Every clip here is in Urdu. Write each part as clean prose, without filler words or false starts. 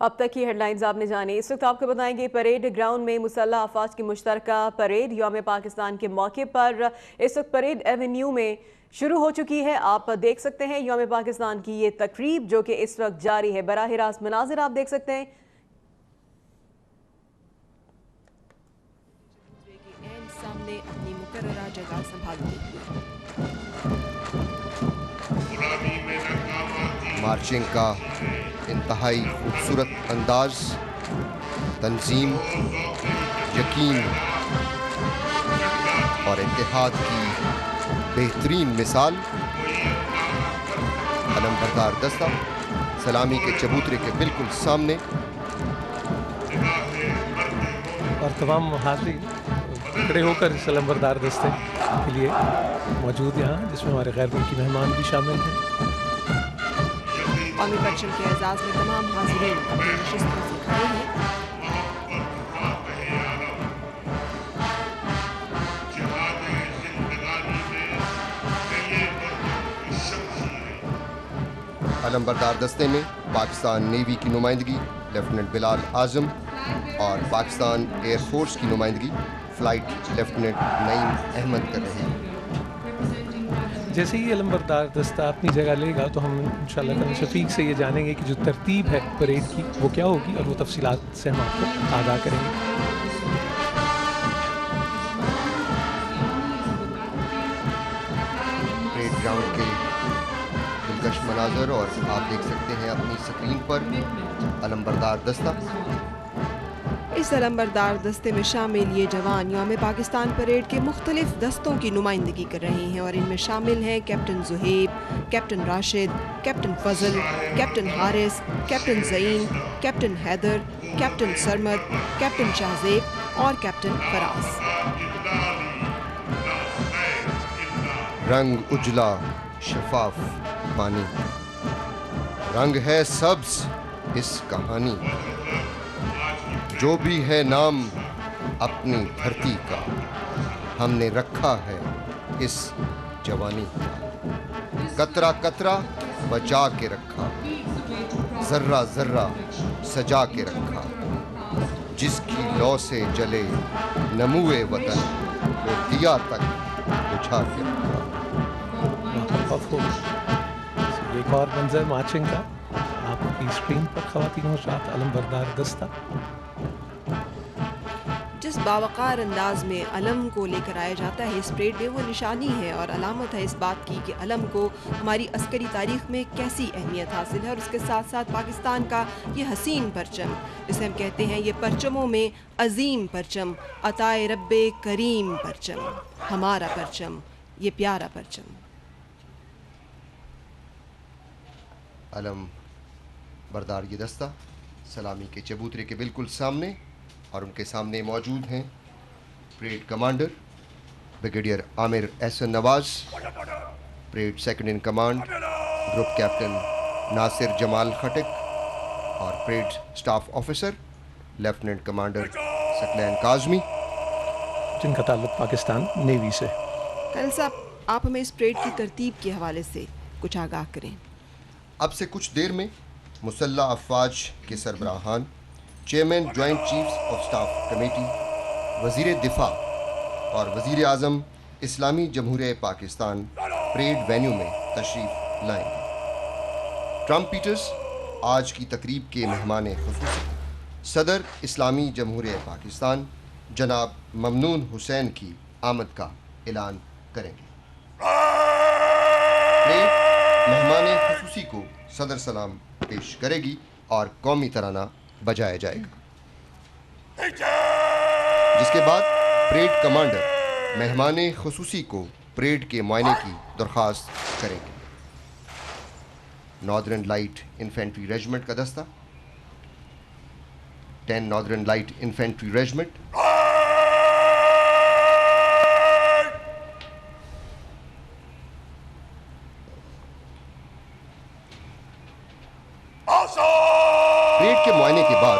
اب تک کی ہیڈ لائنز آپ نے جانی۔ اس وقت آپ کو بتائیں گے پریڈ گراؤنڈ میں مسلح افواج کی مشترکہ پریڈ یوم پاکستان کے موقع پر اس وقت پریڈ ایونیو میں شروع ہو چکی ہے۔ آپ دیکھ سکتے ہیں یوم پاکستان کی یہ تقریب جو کہ اس وقت جاری ہے۔ براہ راست مناظر آپ دیکھ سکتے ہیں۔ سامنے اپنی مقررہ جگہ سنبھالتے ہوئے مارچنگ کا انتہائی خوبصورت انداز، تنظیم، یقین اور اتحاد کی بہترین مثال۔ علم بردار دستہ سلامی کے چبوترے کے بالکل سامنے، اور تمام حاضرین کھڑے ہو کر اس علم بردار دستے کے لیے موجود یہاں، جس میں ہمارے غیر ملکی مہمان بھی شامل ہیں۔ قومی پرچم کے اعزاز میں تمام حاضرین اپنی نشستوں سے کھڑے ہیں۔ علم بردار دستے میں پاکستان نیوی کی نمائندگی لیفٹیننٹ بلال اعظم اور پاکستان ایئر فورس کی نمائندگی فلائٹ لیفٹیننٹ نعیم احمد کر رہے ہیں۔ جیسے ہی علم بردار دستہ اپنی جگہ لے گا تو ہم انشاءاللہ کرم شفیق سے یہ جانیں گے کہ جو ترتیب ہے پریڈ کی وہ کیا ہوگی، اور وہ تفصیلات سے ہم آپ کو آگاہ کریں گے۔ پریڈ گراؤنڈ کے دلکش مناظر، اور آپ دیکھ سکتے ہیں اپنی سکرین پر علم بردار دستہ۔ اس علم بردار دستے میں شامل یہ جوان یوم پاکستان پریڈ کے مختلف دستوں کی نمائندگی کر رہے ہیں، اور ان میں شامل ہیں captain Zohaib, captain Rashid, captain Fazal, captain Haris, captain Zain, captain Haider, captain Sarmad, captain Shahzeb اور کیپٹن فراز۔ رنگ اجلا شفاف پانی، رنگ ہے سبز اس کہانی، جو بھی ہے نام اپنی دھرتی کا، ہم نے رکھا ہے اس جوانی کا، قطرہ قطرہ بچا کے رکھا، ذرہ ذرہ سجا کے رکھا، جس کی لو سے جلے نموئے وطن، وہ دیا تک بجھا کے رکھا۔ ایک اور منظر مارچنگ کا آپ کی اسکرین پر خواتین و حضرات، علم بردار دستہ جس باوقار انداز میں علم کو لے کر آیا جاتا ہے اس پریڈ میں، وہ نشانی ہے اور علامت ہے اس بات کی کہ علم کو ہماری عسکری تاریخ میں کیسی اہمیت حاصل ہے، اور اس کے ساتھ ساتھ پاکستان کا یہ حسین پرچم جسے ہم کہتے ہیں یہ پرچموں میں عظیم پرچم، عطائے رب کریم پرچم، ہمارا پرچم، یہ پیارا پرچم۔ علم بردار یہ دستہ سلامی کے چبوترے کے بالکل سامنے، اور ان کے سامنے موجود ہیں parade commander brigadier Amir Ahsan Nawaz, parade second in command group captain Nasir Jamal Khattak, اور parade staff officer lieutenant commander Saqlain Kazmi, جن کا تعلق پاکستان نیوی سے۔ خلیل صاحب، آپ ہمیں اس پریڈ کی ترتیب کے حوالے سے کچھ آگاہ کریں۔ اب سے کچھ دیر میں مسلح افواج کے سربراہان، chairman joint chiefs of staff committee, وزیر دفاع اور وزیر اعظم اسلامی جمہوریہ پاکستان پریڈ وینیو میں تشریف لائیں گے۔ ٹرمپ پیٹرز آج کی تقریب کے مہمان خصوصی صدر اسلامی جمہوریہ پاکستان جناب ممنون حسین کی آمد کا اعلان کریں گے۔ پریڈ مہمان خصوصی کو صدر سلام پیش کرے گی اور قومی ترانہ بجایا جائے گا، جس کے بعد پریڈ کمانڈر مہمان خصوصی کو پریڈ کے معائنے کی درخواست کریں گے۔ ناردرن لائٹ انفینٹری ریجمنٹ کا دستہ 10 northern light infantry regiment parade کے معائنے کے بعد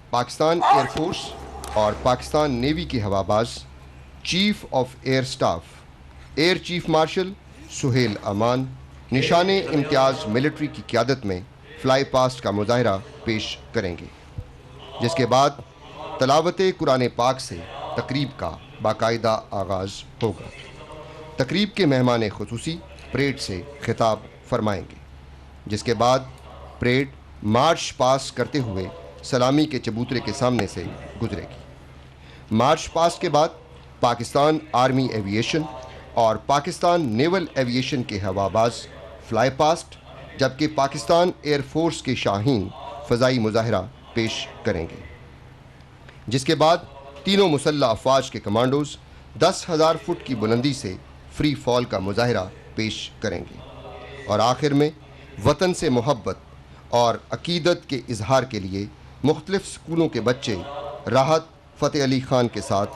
پاکستان ایئر فورس اور پاکستان نیوی کے ہواباز chief of air staff air chief marshal Sohail Aman Nishan Imtiaz military کی قیادت میں فلائی پاسٹ کا مظاہرہ پیش کریں گے، جس کے بعد تلاوت قرآن پاک سے تقریب کا باقاعدہ آغاز ہوگا۔ تقریب کے مہمان خصوصی پریڈ سے خطاب فرمائیں گے، جس کے بعد پریڈ مارچ پاس کرتے ہوئے سلامی کے چبوترے کے سامنے سے گزرے گی۔ مارچ پاس کے بعد پاکستان آرمی ایویشن اور پاکستان نیول ایویشن کے ہوا باز فلائی پاسٹ، جبکہ پاکستان ایئر فورس کے شاہین فضائی مظاہرہ پیش کریں گے، جس کے بعد تینوں مسلح افواج کے کمانڈوز 10,000 فٹ کی بلندی سے فری فال کا مظاہرہ پیش کریں گے، اور آخر میں وطن سے محبت اور عقیدت کے اظہار کے لیے مختلف سکولوں کے بچے راحت فتح علی خان کے ساتھ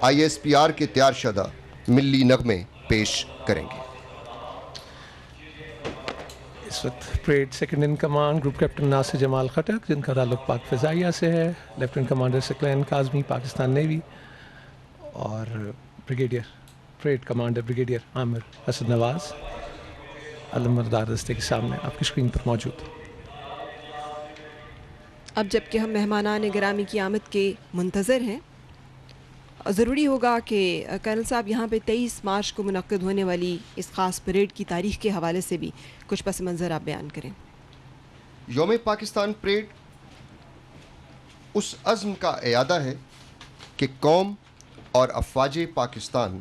ISPR کے تیار شدہ ملی نغمے پیش کریں گے۔ اس وقت parade second in command group captain Nasir Jamal Khattak, جن کا تعلق پاک فضائیہ سے ہے، lieutenant commander Saqlain Kazmi Pakistan navy, اور brigadier parade commander brigadier Amir Asad Nawaz علمبردار دستے کے سامنے آپ کی اسکرین پر موجود۔ اب جب کہ ہم مہمانان گرامی کی آمد کے منتظر ہیں، ضروری ہوگا کہ کرنل صاحب یہاں پہ 23 مارچ کو منعقد ہونے والی اس خاص پریڈ کی تاریخ کے حوالے سے بھی کچھ پس منظر آپ بیان کریں۔ یوم پاکستان پریڈ اس عزم کا اعادہ ہے کہ قوم اور افواج پاکستان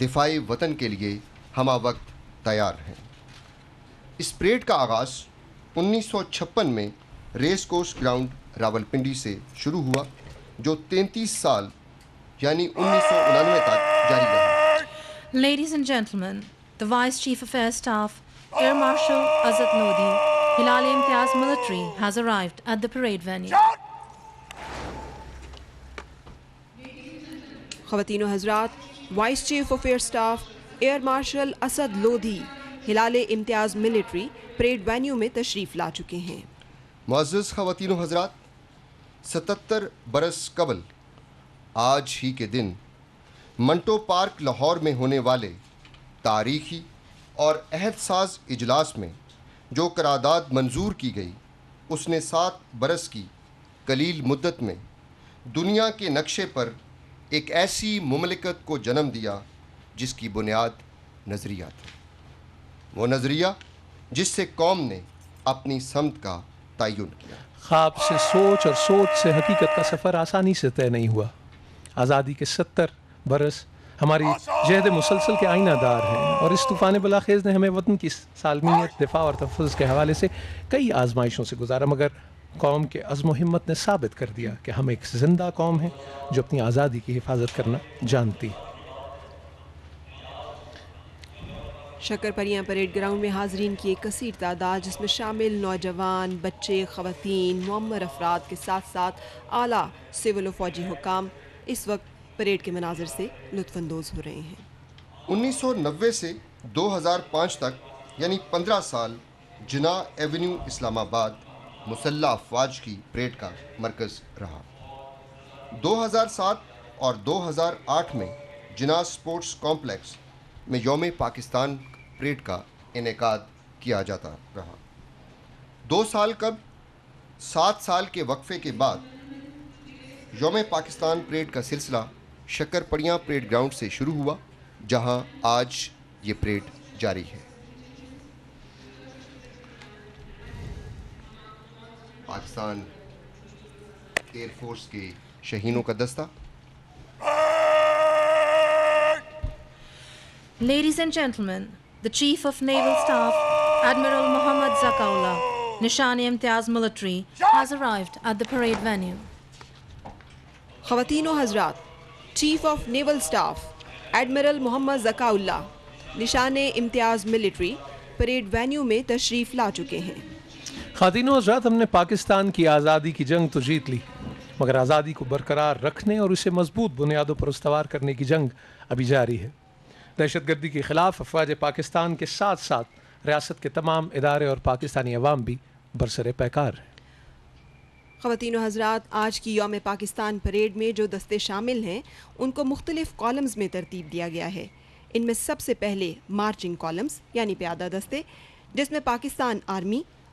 دفاع وطن کے لیے ہمہ وقت تیار ہیں۔ اس پریڈ کا آغاز 1956 میں ریس کورس گراؤنڈ راولپنڈی سے شروع ہوا، جو 33 سال یعنی 1999 تک جاری رہا۔ Ladies and gentlemen, the Vice Chief of Air Staff, Air Marshal Azad Lodhi, Hilal Imtiaz Military, has arrived at the parade venue. خواتین و حضرات، vice chief of air staff air marshal Asad Lodhi Hilal Imtiaz military parade venue میں تشریف لا چکے ہیں۔ معزز خواتین و حضرات، 77 برس قبل آج ہی کے دن منٹو پارک لاہور میں ہونے والے تاریخی اور عہد ساز اجلاس میں جو قرارداد منظور کی گئی، اس نے 7 برس کی قلیل مدت میں دنیا کے نقشے پر ایک ایسی مملکت کو جنم دیا جس کی بنیاد نظریہ تھی، وہ نظریہ جس سے قوم نے اپنی سمت کا تعین کیا۔ خواب سے سوچ اور سوچ سے حقیقت کا سفر آسانی سے طے نہیں ہوا۔ آزادی کے 70 برس ہماری جہد مسلسل کے آئینہ دار ہیں، اور اس طوفان بلاخیز نے ہمیں وطن کی سالمیت، دفاع اور تحفظ کے حوالے سے کئی آزمائشوں سے گزارا، مگر قوم کے عزم و ہمت نے ثابت کر دیا کہ ہم ایک زندہ قوم ہیں جو اپنی آزادی کی حفاظت کرنا جانتی ہے۔ شکر پریاں پریڈ گراؤنڈ میں حاضرین کی ایک کثیر تعداد، جس میں شامل نوجوان، بچے، خواتین، معمر افراد کے ساتھ ساتھ اعلیٰ سول و فوجی حکام اس وقت پریڈ کے مناظر سے لطف اندوز ہو رہے ہیں۔ 1990 سے 2005 تک یعنی 15 سال جناح ایونیو اسلام آباد مسلح افواج کی پریڈ کا مرکز رہا۔ 2007 اور 2008 میں جناح سپورٹس کمپلیکس میں یوم پاکستان پریڈ کا انعقاد کیا جاتا رہا۔ 2 سال قبل 7 سال کے وقفے کے بعد یوم پاکستان پریڈ کا سلسلہ شکر پڑیاں پریڈ گراؤنڈ سے شروع ہوا، جہاں آج یہ پریڈ جاری ہے۔ پاکستان ایئر فورس کے شہینوں کا دستہ۔ Ladies and gentlemen, the Chief of Naval Staff, Admiral Mohammad Zakaullah, Nishan Imtiaz Military, has arrived at the parade venue. خواتین و حضرات، chief of naval staff admiral Muhammad Zakaullah Nishan Imtiaz military parade venue میں تشریف لا چکے ہیں۔ خواتین و حضرات، ہم نے پاکستان کی آزادی کی جنگ تو جیت لی، مگر آزادی کو برقرار رکھنے اور اسے مضبوط بنیادوں پر استوار کرنے کی جنگ ابھی جاری ہے۔ دہشت گردی کے خلاف افواج پاکستان کے ساتھ ساتھ ریاست کے تمام ادارے اور پاکستانی عوام بھی برسر پیکار ہیں۔ خواتین و حضرات، آج کی یوم پاکستان پریڈ میں جو دستے شامل ہیں ان کو مختلف کالمز میں ترتیب دیا گیا ہے۔ ان میں سب سے پہلے مارچنگ کالمز یعنی پیادہ دستے، جس میں Pakistan army,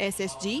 SSG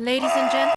Ladies and gentlemen,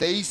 23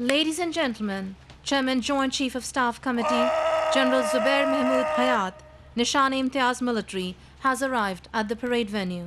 ladies and gentlemen, Chairman Joint Chief of Staff Committee, General Zubair Mahmood Hayat, Nishan-e-Imtiaz Military, has arrived at the parade venue.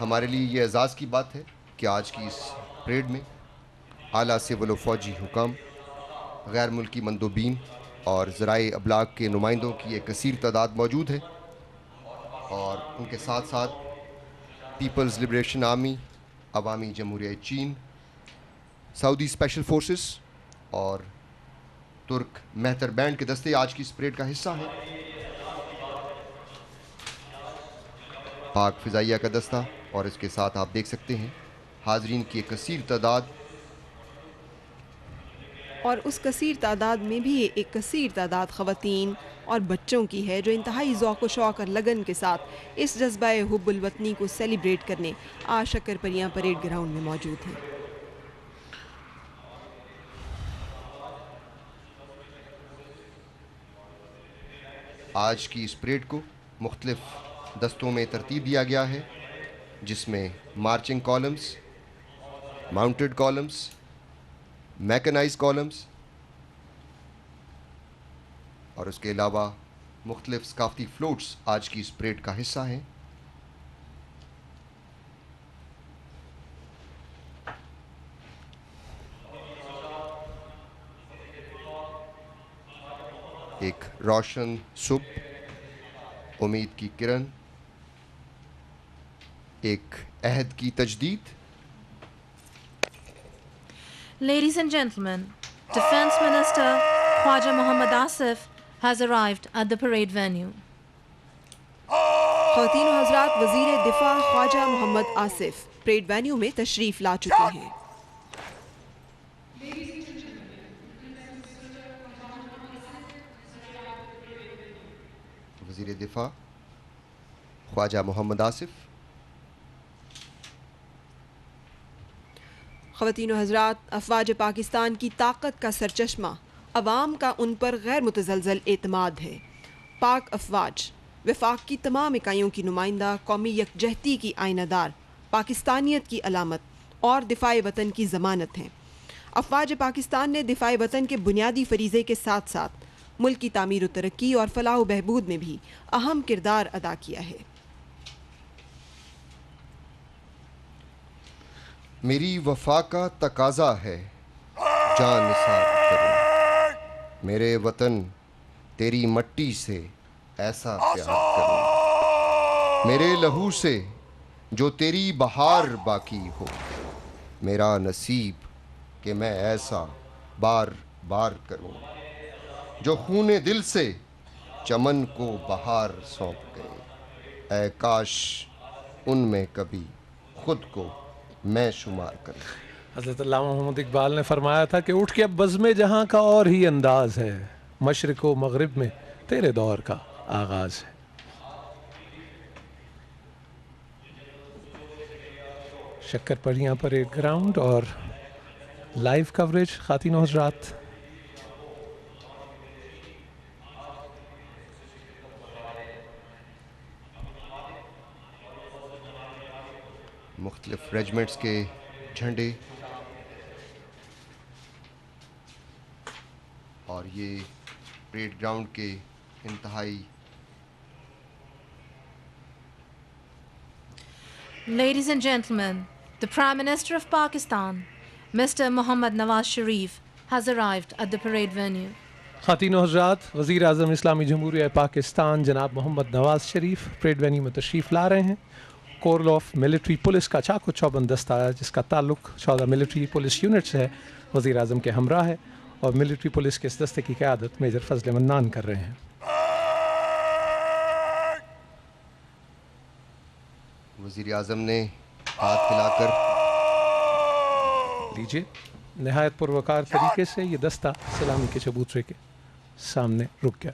ہمارے لیے یہ اعزاز کی بات ہے کہ آج کی اس پریڈ میں اعلیٰ سول و فوجی حکام، غیر ملکی مندوبین اور ذرائع ابلاغ کے نمائندوں کی ایک کثیر تعداد موجود ہے، اور ان کے ساتھ ساتھ پیپلز لبریشن آرمی، عوامی جمہوریہ چین، سعودی اسپیشل فورسز اور ترک مہتر بینڈ کے دستے آج کی اس پریڈ کا حصہ ہیں۔ پاک فضائیہ کا دستہ اور اس کے ساتھ آپ دیکھ سکتے ہیں حاضرین کی ایک کثیر تعداد، اور اس کثیر تعداد میں بھی ایک کثیر تعداد خواتین اور بچوں کی ہے جو انتہائی ذوق و شوق اور لگن کے ساتھ اس جذبہ حب الوطنی کو سیلیبریٹ کرنے آج شکر پریاں پریڈ گراؤنڈ میں موجود ہیں۔ آج کی اس پریڈ کو مختلف دستوں میں ترتیب دیا گیا ہے، جس میں marching columns, mounted columns, mechanise columns اور اس کے علاوہ مختلف ثقافتی فلوٹس آج کی اس پریڈ کا حصہ ہیں۔ ایک روشن صبح، امید کی کرن، ایک عہد کی تجدید۔ Ladies and gentlemen, Defense Minister Khwaja Mohammad Asif has arrived at the parade venue. خواتین و حضرات، وزیر دفاع خواجہ محمد آصف پریڈ وینیو میں تشریف لا چکے ہیں۔ وزیر دفاع خواجہ محمد آصف۔ خواتین و حضرات، افواج پاکستان کی طاقت کا سرچشمہ عوام کا ان پر غیر متزلزل اعتماد ہے۔ پاک افواج وفاق کی تمام اکائیوں کی نمائندہ، قومی یکجہتی کی آئینہ دار، پاکستانیت کی علامت اور دفاع وطن کی ضمانت ہیں۔ افواج پاکستان نے دفاع وطن کے بنیادی فریضے کے ساتھ ساتھ ملک کی تعمیر و ترقی اور فلاح و بہبود میں بھی اہم کردار ادا کیا ہے۔ میری وفا کا تقاضا ہے جان نثار کروں، میرے وطن تیری مٹی سے ایسا پیار کروں، میرے لہو سے جو تیری بہار باقی ہو، میرا نصیب کہ میں ایسا بار بار کروں، جو خون دل سے چمن کو بہار سونپ گئے، اے کاش ان میں کبھی خود کو میں شمار کروں۔ حضرت علامہ محمد اقبال نے فرمایا تھا کہ اٹھ کے اب بزم جہاں کا اور ہی انداز ہے، مشرق و مغرب میں تیرے دور کا آغاز ہے۔ شکر پریاں پریڈ گراؤنڈ اور لائیو کوریج خواتین و حضرات۔ مختلف ریجمنٹس کے جھنڈے اور یہ پریڈ گراؤنڈ کے انتہائی Ladies and gentlemen, the Prime Minister of Pakistan, Mr. Mohammad Nawaz Sharif, has arrived at the parade venue. خواتین و حضرات، وزیر اعظم اسلامی جمہوریہ پاکستان جناب محمد نواز شریف پریڈ وینیو میں تشریف لا رہے ہیں۔ کورل آف ملٹری پولیس کا چاق و چوبند دستہ جس کا تعلق 14 ملٹری پولیس یونٹ سے ہے، وزیر اعظم کے ہمراہ ہے، اور ملٹری پولیس کے اس دستے کی قیادت میجر فضل منان کر رہے ہیں۔ وزیر اعظم نے ہاتھ ہلا کر لیجیے، نہایت پروکار طریقے سے یہ دستہ سلامی کے چبوترے کے سامنے رک گیا۔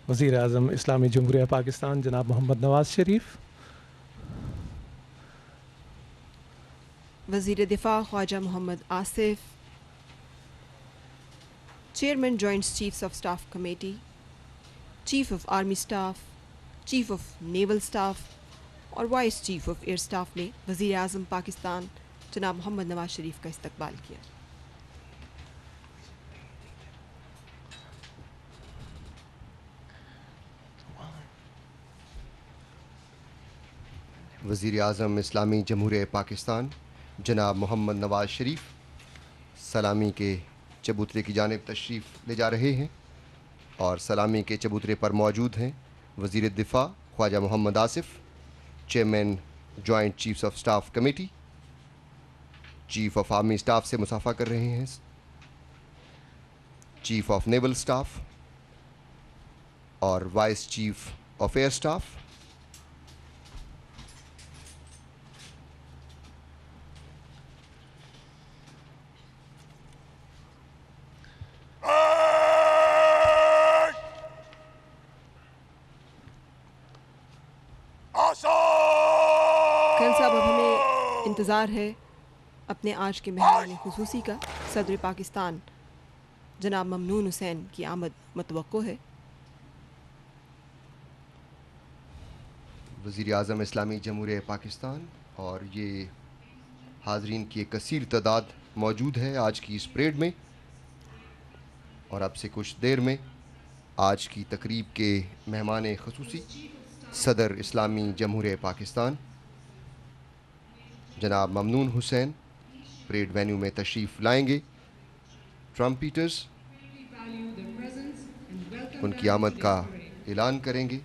وزیر اعظم اسلامی جمہوریہ پاکستان جناب محمد نواز شریف، وزیر دفاع Khawaja Muhammad Asif, chairman joint chiefs of staff committee, chief of army staff, chief of naval staff اور vice chief of air staff نے وزیر اعظم پاکستان جناب محمد نواز شریف کا استقبال کیا۔ وزیر اعظم اسلامی جمہوریہ پاکستان جناب محمد نواز شریف سلامی کے چبوترے کی جانب تشریف لے جا رہے ہیں، اور سلامی کے چبوترے پر موجود ہیں وزیر دفاع Khawaja Muhammad Asif, chairman joint chiefs of staff committee, chief of army staff سے مصافحہ کر رہے ہیں، چیف آف نیول سٹاف اور vice chief of air staff. Khan صاحب، اب ہمیں انتظار ہے اپنے آج کے مہمان خصوصی کا۔ صدر پاکستان جناب ممنون حسین کی آمد متوقع ہے۔ وزیر اعظم اسلامی جمہوریہ پاکستان اور یہ حاضرین کی ایک کثیر تعداد موجود ہے آج کی اس پریڈ میں، اور اب سے کچھ دیر میں آج کی تقریب کے مہمان خصوصی صدر اسلامی جمہوریہ پاکستان جناب ممنون حسین پریڈ وینیو میں تشریف لائیں گے۔ ٹرمپیٹرز ان کی آمد کا اعلان کریں گے۔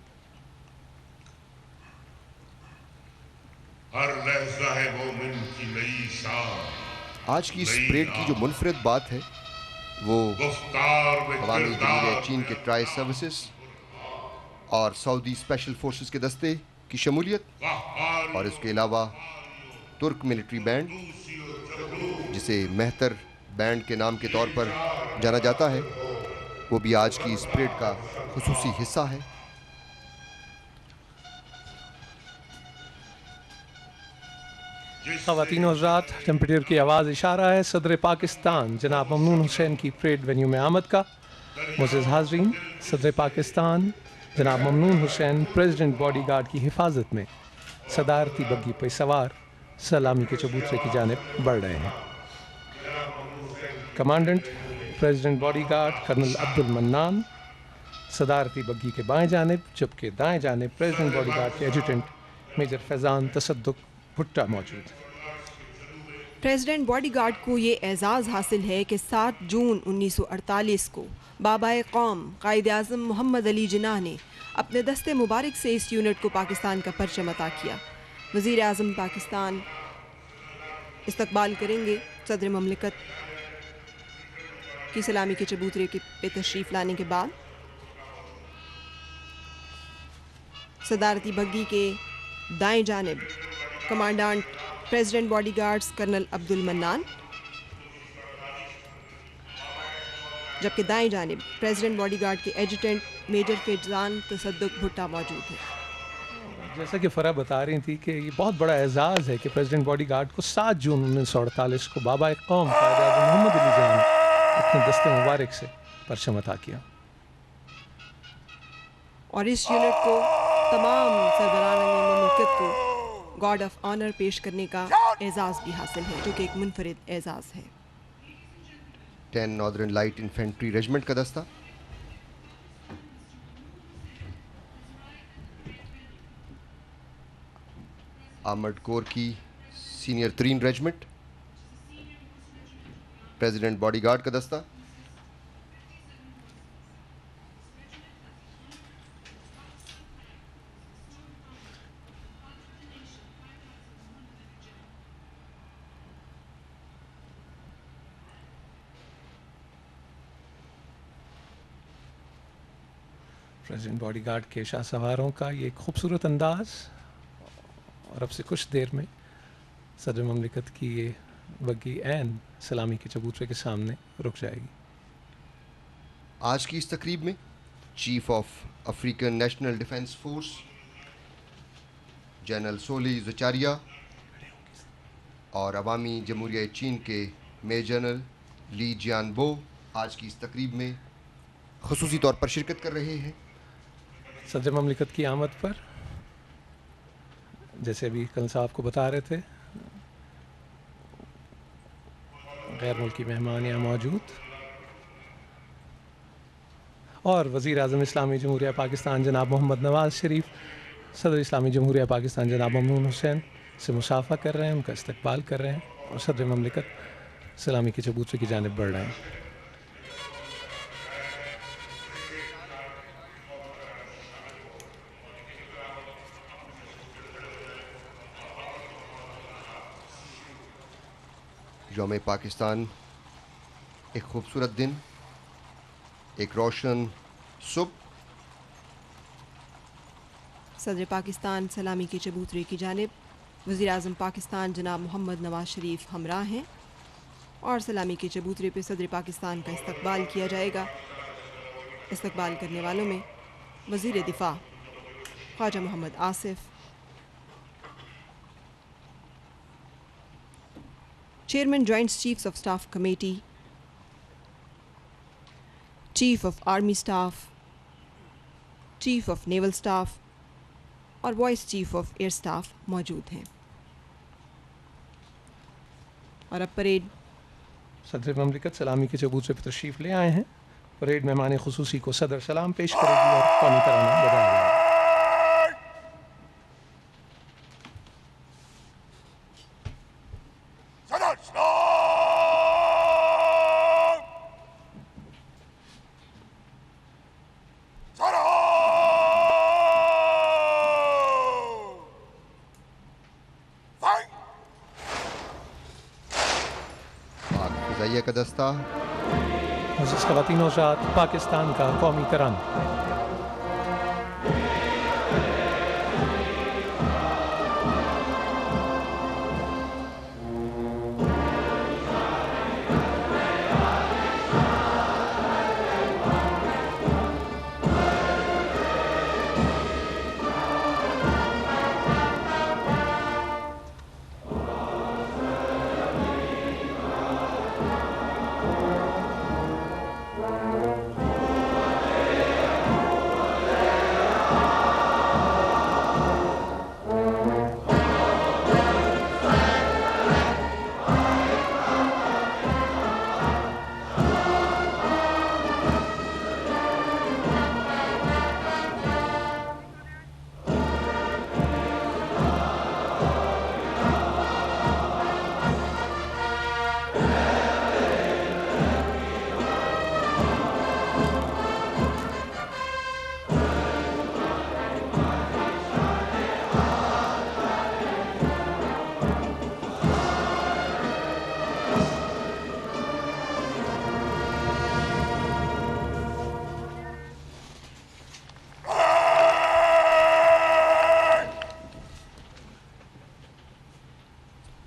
ہر لحظہ ہے مومن کی نئی شان، آج کی اس پریڈ کی جو منفرد بات ہے وہ عوامی جمہوریہ چین کے ٹرائی سروسز اور سعودی اسپیشل فورسز کے دستے کی شمولیت، اور اس کے علاوہ ترک ملٹری بینڈ جسے مہتر بینڈ کے نام کے طور پر جانا جاتا ہے، وہ بھی آج کی اس پریڈ کا خصوصی حصہ ہے۔ خواتین و حضرات، ٹمپریچر کی آواز اشارہ ہے صدر پاکستان جناب ممنون حسین کی پریڈ وینیو میں آمد کا۔ معزز حاضرین، صدر پاکستان جناب Mamnoon Hussain president body guard کی حفاظت میں صدارتی بگی پہ سوار سلامی کے چبوترے کی جانب بڑھ رہے ہیں۔ Commandant president bodyguard colonel Abdul Mannan صدارتی بگی کے بائیں جانب، جبکہ دائیں جانب پریزیڈنٹ باڈی گارڈ کے ایڈجوٹنٹ میجر فیضان تصدق بھٹا موجود ہیں۔ پریزیڈنٹ باڈی گارڈ کو یہ اعزاز حاصل ہے کہ 7 جون 1948 کو بابائے قوم قائد اعظم محمد علی جناح نے اپنے دستے مبارک سے اس یونٹ کو پاکستان کا پرچم عطا کیا۔ وزیر اعظم پاکستان استقبال کریں گے صدر مملکت کی سلامی کے چبوترے پہ تشریف لانے کے بعد۔ صدارتی بگی کے دائیں جانب کمانڈانٹ president body guards colonel Abdul المنان، جبکہ دائیں جانب پریزیڈنٹ باڈی گارڈ کے ایڈجوٹنٹ میجر فیضان تصدق بھٹا موجود ہیں۔ جیسا کہ فرح بتا رہی تھی کہ یہ بہت بڑا اعزاز ہے کہ پریزیڈنٹ باڈی گارڈ کو 7 جون 1948 کو بابائے قوم قائد اعظم محمد علی جناح نے اپنے دستے مبارک سے پرچم عطا کیا، اور اس یونٹ کو تمام سربراہان مملکت کو گارڈ آف آنر پیش کرنے کا اعزاز بھی حاصل ہے، جو کہ ایک منفرد اعزاز ہے۔ 10 ناردرن لائٹ انفینٹری ریجمنٹ کا دستہ، آرمرڈ کور کی سینئر ترین ریجمنٹ، پریزیڈنٹ باڈی گارڈ کا دستہ، پریزیڈنٹ باڈی گارڈ کے شاہ سواروں کا یہ ایک خوبصورت انداز، اور اب سے کچھ دیر میں صدر مملکت کی یہ بگی عین سلامی کے چبوترے کے سامنے رک جائے گی۔ آج کی اس تقریب میں chief of African national defence force general سولی زچاریا اور عوامی جمہوریہ چین کے میجر جنرل لی جیان بو آج کی اس تقریب میں خصوصی طور پر شرکت کر رہے ہیں۔ صدر مملکت کی آمد پر، جیسے ابھی کل صاحب کو بتا رہے تھے، غیر ملکی مہمان یہاں موجود، اور وزیر اعظم اسلامی جمہوریہ پاکستان جناب محمد نواز شریف صدر اسلامی جمہوریہ پاکستان جناب ممنون حسین سے مصافحہ کر رہے ہیں، ان کا استقبال کر رہے ہیں اور صدر مملکت سلامی کے چبوترے کی جانب بڑھ رہے ہیں۔ یوم پاکستان ایک خوبصورت دن، ایک روشن صبح، صدر پاکستان سلامی کے چبوترے کی جانب، وزیر اعظم پاکستان جناب محمد نواز شریف ہمراہ ہیں اور سلامی کے چبوترے پہ صدر پاکستان کا استقبال کیا جائے گا۔ استقبال کرنے والوں میں وزیر دفاع Khawaja Muhammad Asif, chairman joint chiefs of staff committee, chief of army staff, chief of naval staff اور vice chief of air staff موجود ہیں۔ اور اب پریڈ صدر مملکت سلامی کے چبوترے پہ تشریف لے آئے ہیں۔ پریڈ مہمان خصوصی کو صدر سلام پیش کرے گی اور قومی ترانہ بجائے گا۔ فضائیہ کا دستہ، معزز خواتین و حضرات، پاکستان کا قومی ترانہ۔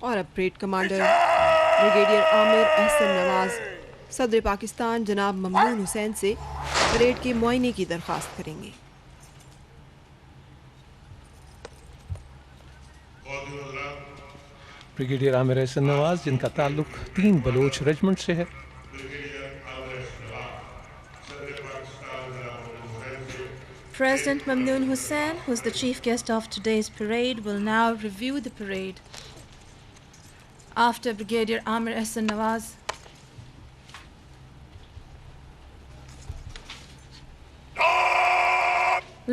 اور اب parade commander brigadier Amir Ahsan نواز صدر پاکستان جناب ممنون حسین سے پریڈ کے معائنے کی درخواست کریں گے۔ بریگیڈیئر عامر احسن نواز، جن کا تعلق 3 بلوچ ریجمنٹ سے ہے۔ President Mamnoon Hussain, who is the chief guest of today's parade, will now review the parade. After Brigadier Amir Ahsan Nawaz,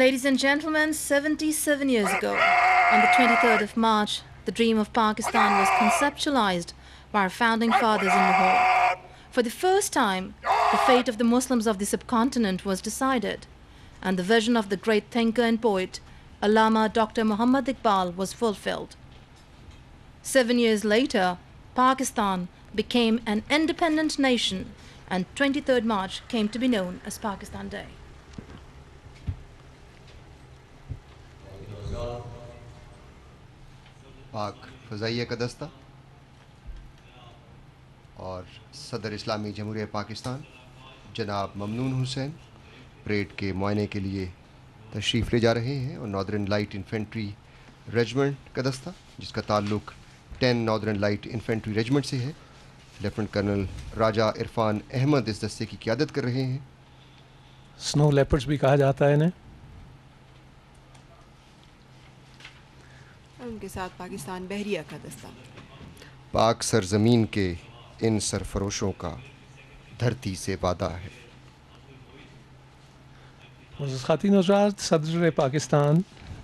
ladies and gentlemen, 77 years ago, on the 23rd of March, the dream of Pakistan was conceptualized by our founding fathers in Lahore. For the first time, the fate of the Muslims of the subcontinent was decided, and the vision of the great thinker and poet, Allama Dr. Muhammad Iqbal, was fulfilled. 7 years later, Pakistan became an independent nation, and 23rd March came to be known as Pakistan Day. پاک فضائیہ کا دستہ اور صدر اسلامی جمہوریہ پاکستان جناب ممنون حسین پریڈ کے معائنے کے لیے تشریف لے جا رہے ہیں، اور ناردرن لائٹ انفینٹری ریجمنٹ کا دستہ، جس کا تعلق 10 ناردرن لائٹ انفینٹری ریجمنٹ سے ہے، لیفٹنٹ کرنل راجہ عرفان احمد اس دستے کی قیادت کر رہے ہیں۔ سنو لیپرڈز بھی کہا جاتا ہے انہیں۔ اور ان کے ساتھ پاکستان بحریہ کا دستہ۔ پاک سرزمین کے ان سرفروشوں کا دھرتی سے وعدہ ہے۔ معزز خواتین و حضرات، صدر Pakistan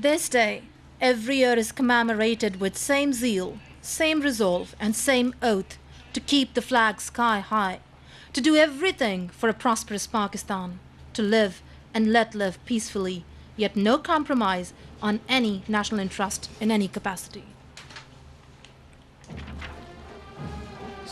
This day, every year is commemorated with same zeal, same resolve, and same oath to keep the flag sky high, to do everything for a prosperous Pakistan, to live and let live peacefully, yet no compromise on any national interest in any capacity.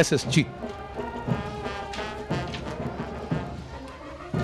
SSG,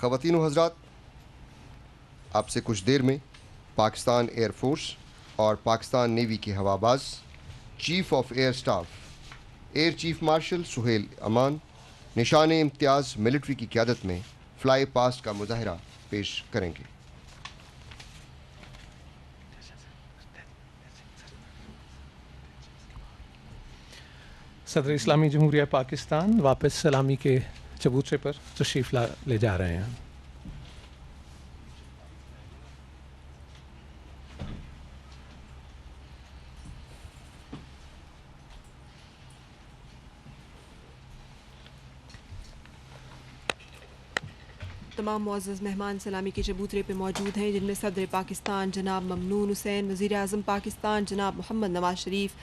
خواتین و حضرات، آپ سے کچھ دیر میں پاکستان ایئر فورس اور پاکستان نیوی کے ہواباز chief of air staff air chief marshal Sohail Aman Nishan Imtiaz military کی قیادت میں فلائی پاسٹ کا مظاہرہ پیش کریں گے۔ صدر اسلامی جمہوریہ پاکستان واپس سلامی کے چبوترے پر تشریف لے جا رہے ہیں۔ تمام معزز مہمان سلامی کے چبوترے پہ موجود ہیں، جن میں صدر پاکستان جناب ممنون حسین، وزیر اعظم پاکستان جناب Muhammad Nawaz Sharif,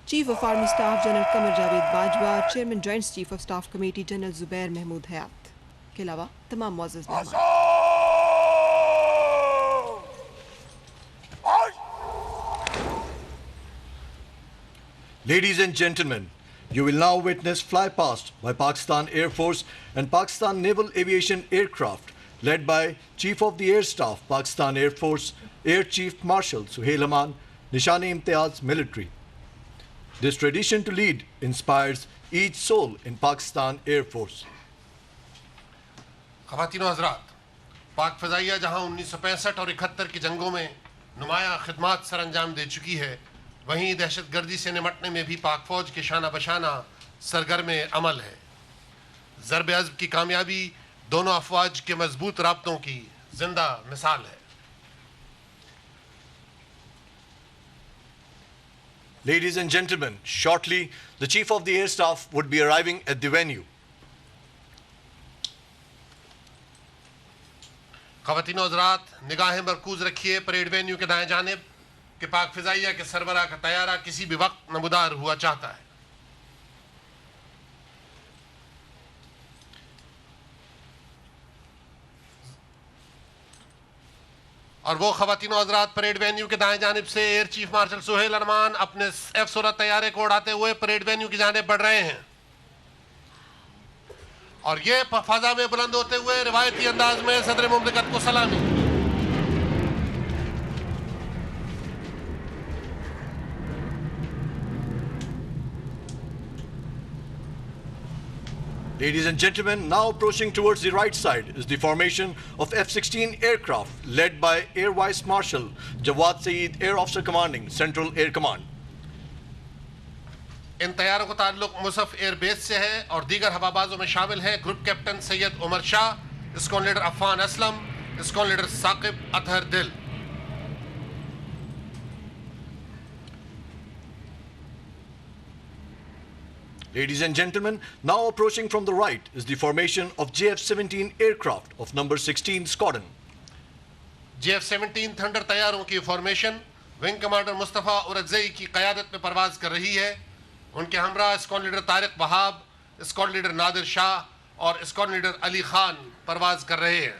chief of army staff general Qamar Javed Bajwa, chairman joint chief of staff committee general Zubair Mahmood Hayat کے علاوہ تمام معزز مہمان۔ Ladies and gentlemen, you will now witness flypast by Pakistan Air Force and Pakistan Naval Aviation Aircraft led by Chief of the Air Staff, Pakistan Air Force, Air Chief Marshal Suhail Aman, Nishan-e-Imtiaz Military. This tradition to lead inspires each soul in Pakistan Air Force. خواتین و حضرات، پاک فضائیہ جہاں 1965 اور 71 کی جنگوں میں نمایاں خدمات سر انجام دے چکی ہے، وہیں دہشت گردی سے نمٹنے میں بھی پاک فوج کے شانہ بشانہ سرگرم عمل ہے۔ ضرب عضب کی کامیابی دونوں افواج کے مضبوط رابطوں کی زندہ مثال ہے۔ Ladies and gentlemen, shortly the Chief of the Air Staff would be arriving at the venue. خواتین و حضرات، نگاہیں مرکوز رکھیے پریڈ وینیو کے دائیں جانب کہ پاک فضائیہ کے سربراہ کا طیارہ کسی بھی وقت نمودار ہوا چاہتا ہے۔ اور وہ خواتین و حضرات پریڈ وینیو کے دائیں جانب سے ایئر چیف مارشل سہیل امان اپنے F-16 طیارے کو اڑاتے ہوئے پریڈ وینیو کی جانب بڑھ رہے ہیں، اور یہ فضا میں بلند ہوتے ہوئے روایتی انداز میں صدر مملکت کو سلامی۔ Ladies and gentlemen, now approaching towards the right side is the formation of F-16 aircraft led by Air Vice Marshal Jawad Saeed, Air Officer Commanding Central Air Command. ان طیاروں کا تعلق مصف ایئر بیس سے ہے اور دیگر ہوابازوں میں شامل ہیں group captain Syed Umar Shah, squadron leader Affan Aslam, squadron leader Saqib Athar Dil. Ladies and gentlemen, now approaching from the right is the formation of JF-17 aircraft of number 16 Squadron. JF-17 thunder طیاروں کی فارمیشن ونگ کمانڈر مصطفیٰ اورکزئی کی قیادت میں پرواز کر رہی ہے۔ ان کے ہمراہ اسکواڈرن لیڈر طارق وہاب، اسکواڈرن لیڈر نادر شاہ اور اسکواڈرن لیڈر علی خان پرواز کر رہے ہیں۔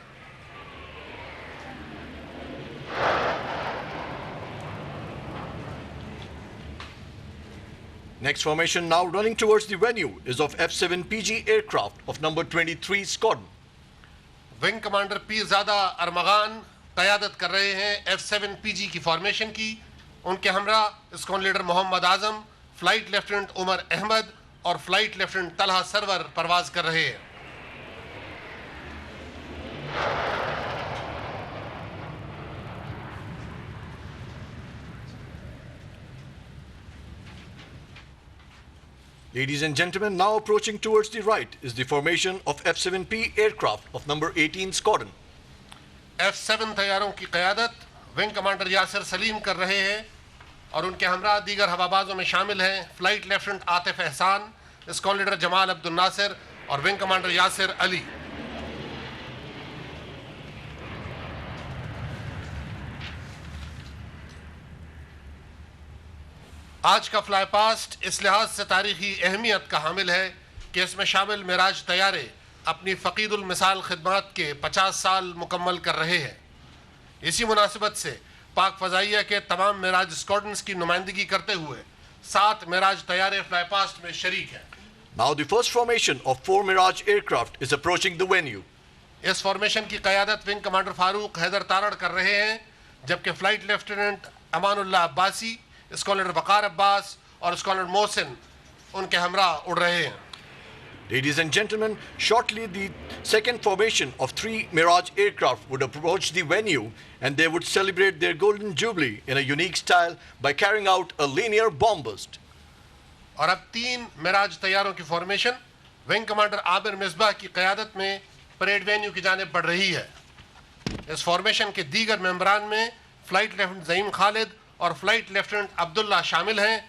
Next formation now running towards the venue is of F-7PG aircraft of number 23 Squadron. Wing commander Pirzada Armaghan قیادت کر رہے ہیں F-7PG کی فارمیشن کی۔ ان کے ہمراہ squadron leader Muhammad Azam, flight lieutenant عمر احمد اور فلائٹ لیفٹیننٹ طلحہ سرور پرواز کر رہے ہیں۔ Ladies and gentlemen, now approaching towards the right is the formation of F-7P aircraft of number 18 Squadron. F-7 طیاروں کی قیادت ونگ کمانڈر یاسر سلیم کر رہے ہیں اور ان کے ہمراہ دیگر ہوابازوں میں شامل ہیں فلائٹ لیفٹیننٹ عاطف احسان، اسکواڈرن لیڈر جمال عبد الناصر اور ونگ کمانڈر یاسر علی۔ آج کا فلائی پاسٹ اس لحاظ سے تاریخی اہمیت کا حامل ہے کہ اس میں شامل معراج طیارے اپنی فقید المثال خدمات کے 50 سال مکمل کر رہے ہیں۔ اسی مناسبت سے پاک فضائیہ کے تمام معراج اسکواڈرنز کی نمائندگی کرتے ہوئے 7 معراج طیارے فلائی پاسٹ میں شریک ہیں۔ Now the first formation of 4 Mirage aircraft is approaching the venue. اس فارمیشن کی قیادت ونگ کمانڈر فاروق حیدر تارڑ کر رہے ہیں، جبکہ flight lieutenant Aman Ullah Abbasi, squadron وقار عباس اور اسکواڈرن محسن ان کے ہمراہ اڑ رہے ہیں۔ Ladies and gentlemen, shortly the second formation of 3 Mirage aircraft would approach the venue and they would celebrate their golden jubilee in a unique style by carrying out a linear bomb burst. اور اب 3 میراج طیاروں کی فارمیشن ونگ کمانڈر عامر مصباح کی قیادت میں پریڈ وینیو کی جانب بڑھ رہی ہے۔ اس فارمیشن کے دیگر ممبران میں فلائٹ لیفٹیننٹ زعیم خالد اور فلائٹ لیفٹیننٹ عبداللہ شامل ہیں،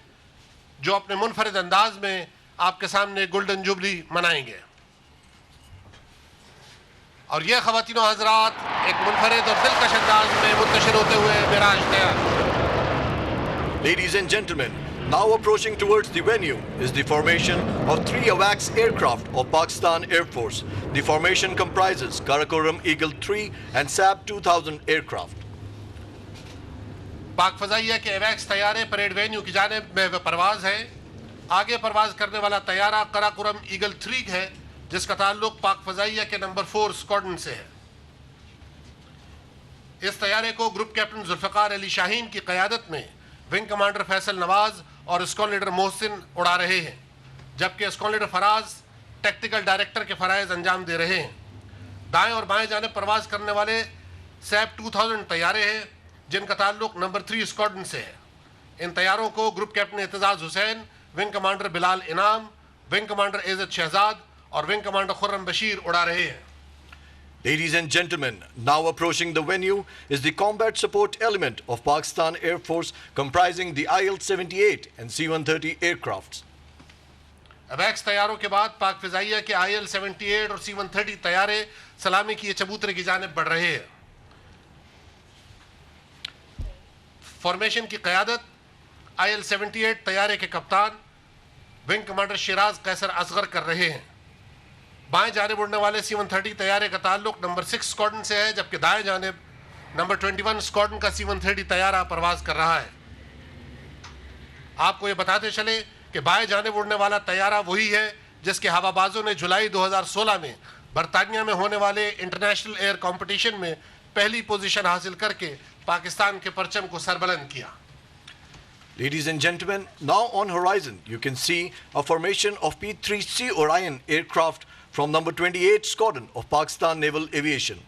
جو اپنے منفرد انداز میں آپ کے سامنے گولڈن جوبلی منائیں گے۔ اور یہ خواتین و حضرات ایک منفرد اور دلکش انداز میں منتشر ہوتے ہوئے میراج تیار۔ Ladies and gentlemen, now approaching towards the venue is the formation of 3 AWACS aircraft of Pakistan Air Force. The formation comprises Karakoram Eagle 3 and SAB 2000 aircraft. پاک فضائیہ کے ایویکس طیارے پریڈ وینیو کی جانب میں پرواز ہے۔ آگے پرواز کرنے والا طیارہ کراکورم ایگل 3 ہے، جس کا تعلق پاک فضائیہ کے نمبر 4 اسکواڈرن سے ہے۔ اس طیارے کو گروپ کیپٹن ذوالفقار علی شاہین کی قیادت میں ونگ کمانڈر فیصل نواز اور اسکواڈرن لیڈر محسن اڑا رہے ہیں، جبکہ اسکواڈرن لیڈر فراز ٹیکٹیکل ڈائریکٹر کے فرائض انجام دے رہے ہیں۔ دائیں اور بائیں جانب پرواز کرنے والے سیب 2000 طیارے ہیں، جن کا تعلق نمبر 3 اسکواڈرن سے ہے۔ ان طیاروں کو گروپ کیپٹن اعتزاز حسین، ونگ کمانڈر بلال انعام، ونگ کمانڈر عزت شہزاد اور ونگ کمانڈر خرم بشیر اڑا رہے ہیں۔ Ladies and gentlemen, now approaching the venue is the combat support element of Pakistan Air Force comprising the IL-78 and C-130 aircrafts. اویکس طیاروں کے بعد پاک فضائیہ کے IL-78 اور C-130 طیارے سلامی کی یہ چبوترے کی جانب بڑھ رہے ہیں۔ فارمیشن کی قیادت IL-78 طیارے کے کپتان ونگ کمانڈر شیراز قیصر اصغر کر رہے ہیں۔ بائیں جانب اڑنے والے C-130 طیارے کا تعلق نمبر 6 اسکواڈرن سے ہے، جبکہ دائیں جانب نمبر 21 اسکواڈرن کا C-130 طیارہ پرواز کر رہا ہے۔ آپ کو یہ بتاتے چلے کہ بائیں جانب اڑنے والا طیارہ وہی ہے جس کے ہوا بازوں نے جولائی 2016 میں برطانیہ میں ہونے والے انٹرنیشنل ایئر کمپٹیشن میں پہلی پوزیشن حاصل کر کے پاکستان کے پرچم کو سربلند کیا۔ Ladies and gentlemen, now on horizon you can see a formation of P-3C Orion aircraft from number 28 Squadron of Pakistan Naval Aviation.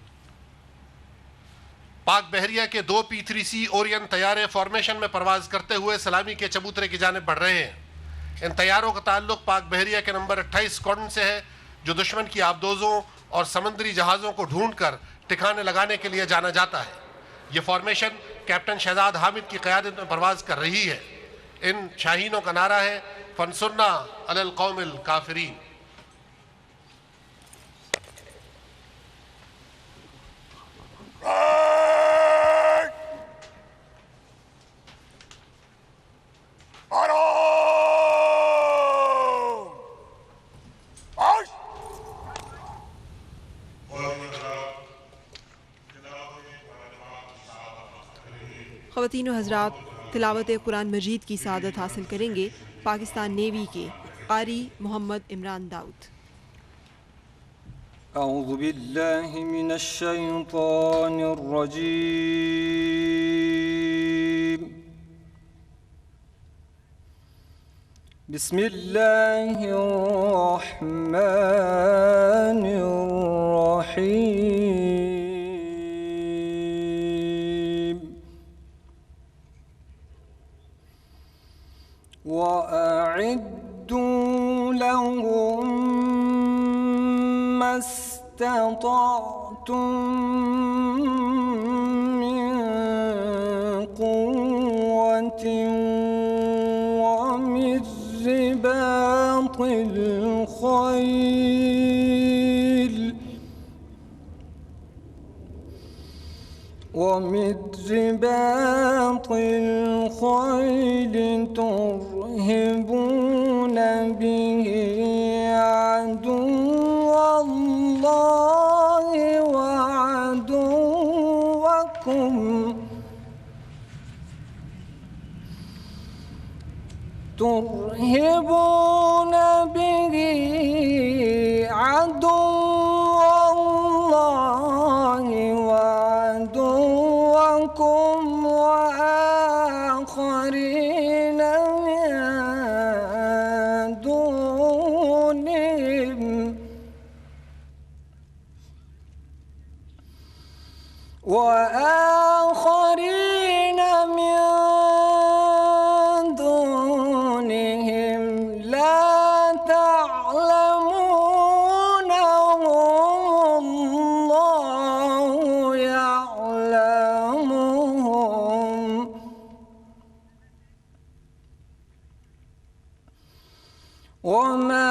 پاک بحریہ کے 2 P-3C اورین طیارے فارمیشن میں پرواز کرتے ہوئے سلامی کے چبوترے کی جانب بڑھ رہے ہیں۔ ان طیاروں کا تعلق پاک بحریہ کے نمبر 28 اسکواڈرن سے ہے، جو دشمن کی آبدوزوں اور سمندری جہازوں کو ڈھونڈ کر ٹھکانے لگانے کے لیے جانا جاتا ہے۔ یہ فارمیشن کیپٹن شہزاد حامد کی قیادت میں پرواز کر رہی ہے۔ ان شاہینوں کا نعرہ ہے فانصرنا علی القوم الکافرین۔ خواتین و حضرات، تلاوت قرآن مجید کی سعادت حاصل کریں گے پاکستان نیوی کے قاری محمد عمران داؤد۔ اعوذ باللہ من الشیطان الرجیم، بسم اللہ الرحمن الرحیم، وَأَعِدُّوا لَهُم مَّا اسْتَطَعْتُم مِّن قُوَّةٍ وَمِن رِّبَاطِ الْخَيْلِ تُرْهِبُونَ بِهِ عَدُوَّ اللَّهِ وَعَدُوَّكُمْ تُرْهِبُونَ بِهِ عَدُوَّ اللَّهِ وآخرين من دونهم لا تعلمونهم الله يعلمهم وما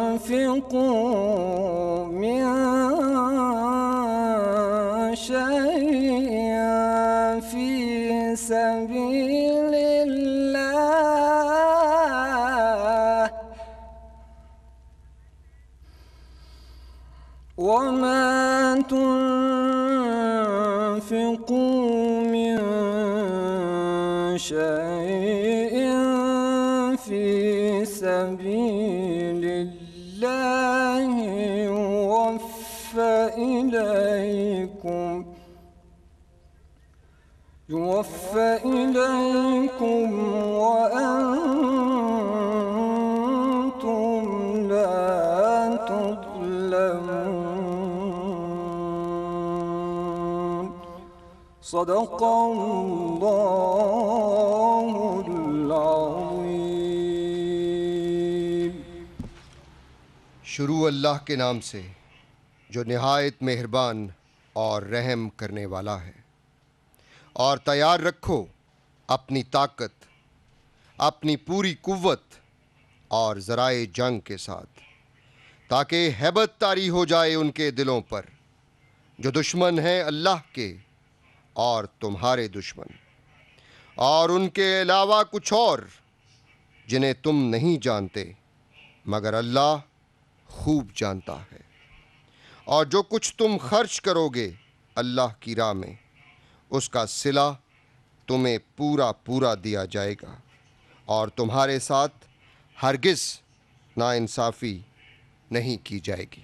تنفقوا من شيء في سبيل الله وما تنفقوا من شيء في سبيل الله يوفى إليكم وأنتم لا تظلمون صدق الله العظيم. شروع اللہ کے نام سے جو نہایت مہربان اور رحم کرنے والا ہے. اور تیار رکھو اپنی طاقت، اپنی پوری قوت اور ذرائع جنگ کے ساتھ، تاکہ ہیبت طاری ہو جائے ان کے دلوں پر جو دشمن ہیں اللہ کے اور تمہارے دشمن، اور ان کے علاوہ کچھ اور جنہیں تم نہیں جانتے مگر اللہ خوب جانتا ہے. اور جو کچھ تم خرچ کرو گے اللہ کی راہ میں، اس کا صلہ تمہیں پورا پورا دیا جائے گا، اور تمہارے ساتھ ہرگز ناانصافی نہیں کی جائے گی.